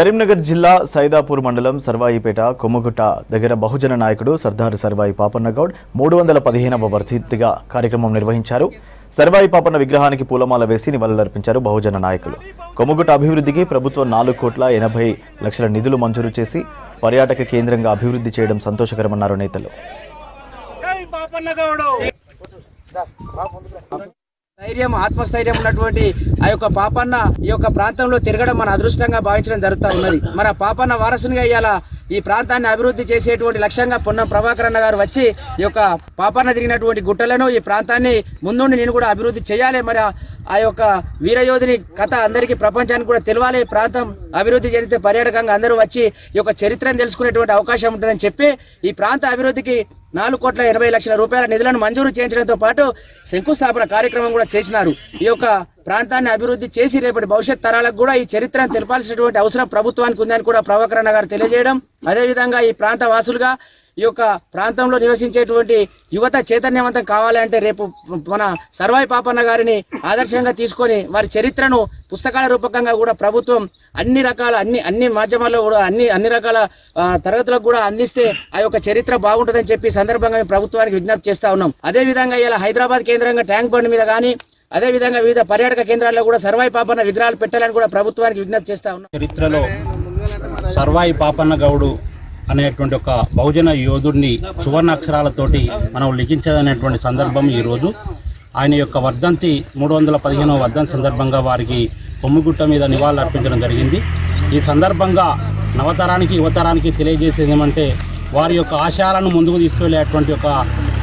కరీంనగర్ జిల్లా సైదాపూర్ మండలం సర్వాయిపేట కొమ్మగుట్ట దగ్గర బహుజన నాయకుడు సర్దార్ సర్వాయి పాపన్న గౌడ్ 315వ వర్ధంతిగా కార్యక్రమం నిర్వహించారు. సర్వాయి పాపన్న విగ్రహానికి పూలమాల వేసి నివాళులర్పించారు బహుజన నాయకులు. కొమ్మగుట్ట అభివృద్ధికి ప్రభుత్వం 4,80,00,000 నిధులు మంజూరు చేసి పర్యాటక కేంద్రంగా అభివృద్ధి చేయడం సంతోషకరమన్నారు నేతలు. ధైర్యం ఆత్మస్థైర్యం ఉన్నటువంటి ఆ యొక్క పాపన్న ఈ యొక్క ప్రాంతంలో తిరగడం మన అదృష్టంగా భావించడం జరుగుతూ ఉన్నది. మన పాపన్న వారసునిగా ఇయ్యాల ఈ ప్రాంతాన్ని అభివృద్ధి చేసేటువంటి లక్ష్యంగా పొన్నం ప్రభాకర్ అన్న గారు వచ్చి ఈ యొక్క పాపన్న తిరిగినటువంటి గుట్టలను ఈ ప్రాంతాన్ని ముందుండి నేను కూడా అభివృద్ధి చేయాలి, మరి ఆ యొక్క వీరయోధుని కథ అందరికీ ప్రపంచానికి కూడా తెలియాలి, ఈ ప్రాంతం అభివృద్ధి చేస్తే పర్యాటకంగా అందరూ వచ్చి ఈ యొక్క చరిత్రను తెలుసుకునేటువంటి అవకాశం ఉంటుందని చెప్పి ఈ ప్రాంత అభివృద్ధికి 4,80,00,000 రూపాయల నిధులను మంజూరు చేయించడంతో పాటు శంకుస్థాపన కార్యక్రమం కూడా చేసినారు. ఈ యొక్క ప్రాంతాన్ని అభివృద్ధి చేసి రేపటి భవిష్యత్ తరాలకు కూడా ఈ చరిత్రను తెలపాల్సినటువంటి అవసరం ప్రభుత్వానికి ఉందని కూడా ప్రభాకర్ అన్న గారు తెలియజేయడం, అదేవిధంగా ఈ ప్రాంత వాసులుగా ఈ యొక్క ప్రాంతంలో నివసించేటువంటి యువత చైతన్యవంతం కావాలంటే రేపు మన సర్వాయి పాపన్న గారిని ఆదర్శంగా తీసుకొని వారి చరిత్రను పుస్తకాల రూపకంగా కూడా ప్రభుత్వం అన్ని రకాల అన్ని మాధ్యమాల్లో కూడా అన్ని రకాల తరగతులకు కూడా అందిస్తే ఆ యొక్క చరిత్ర బాగుంటుందని చెప్పి సందర్భంగా మేము ప్రభుత్వానికి విజ్ఞప్తి చేస్తా ఉన్నాం. అదేవిధంగా ఇలా హైదరాబాద్ కేంద్రంగా ట్యాంక్ బండ్ మీద కానీ అదేవిధంగా వివిధ పర్యాటక కేంద్రాల్లో కూడా సర్వాయి పాపన్న విగ్రహాలు పెట్టాలని కూడా ప్రభుత్వానికి విజ్ఞప్తి చేస్తా ఉన్నాం. చరిత్రలో సర్వాయి పాపన్న గౌడు అనేటువంటి ఒక బహుజన యోధుడిని సువర్ణాక్షరాలతోటి మనం లిఖించదనేటువంటి సందర్భం ఈరోజు. ఆయన యొక్క వర్ధంతి 315వ వర్ధంతి సందర్భంగా వారికి కొమ్ముగుట్ట మీద నివాళులు అర్పించడం జరిగింది. ఈ సందర్భంగా నవతరానికి యువతరానికి తెలియజేసేది ఏమంటే వారి యొక్క ఆశయాలను ముందుకు తీసుకువెళ్ళేటువంటి ఒక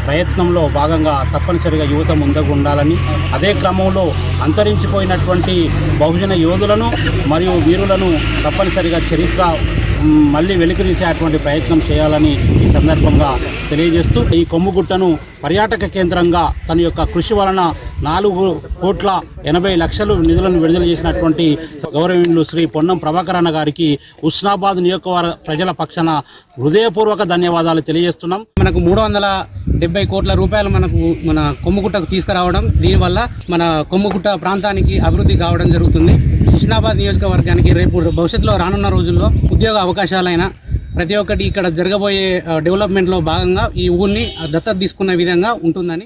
ప్రయత్నంలో భాగంగా తప్పనిసరిగా యువత ముందుకు ఉండాలని, అదే క్రమంలో అంతరించిపోయినటువంటి బహుజన యోధులను మరియు వీరులను తప్పనిసరిగా చరిత్ర మళ్ళీ వెలికితీసేటువంటి ప్రయత్నం చేయాలని ఈ సందర్భంగా తెలియజేస్తూ ఈ కొమ్ముగుట్టను పర్యాటక కేంద్రంగా తన యొక్క కృషి వలన 4,80,00,000 నిధులను విడుదల చేసినటువంటి గౌరవనీయులు శ్రీ పొన్నం ప్రభాకర్ అన్న గారికి హుస్నాబాద్ నియోజకవర్గ ప్రజల పక్షాన హృదయపూర్వక ధన్యవాదాలు తెలియజేస్తున్నాం. మనకు 370 కోట్ల రూపాయలు మన కొమ్ముగుట్టకు తీసుకురావడం, దీనివల్ల మన కొమ్ముగుట్ట ప్రాంతానికి అభివృద్ధి కావడం జరుగుతుంది. హుస్నాబాద్ నియోజకవర్గానికి రేపు భవిష్యత్తులో రానున్న రోజుల్లో ఉద్యోగ అవకాశాలైన ప్రతి ఒక్కటి ఇక్కడ జరగబోయే డెవలప్మెంట్లో భాగంగా ఈ ఊరిని దత్తత తీసుకున్న విధంగా ఉంటుందని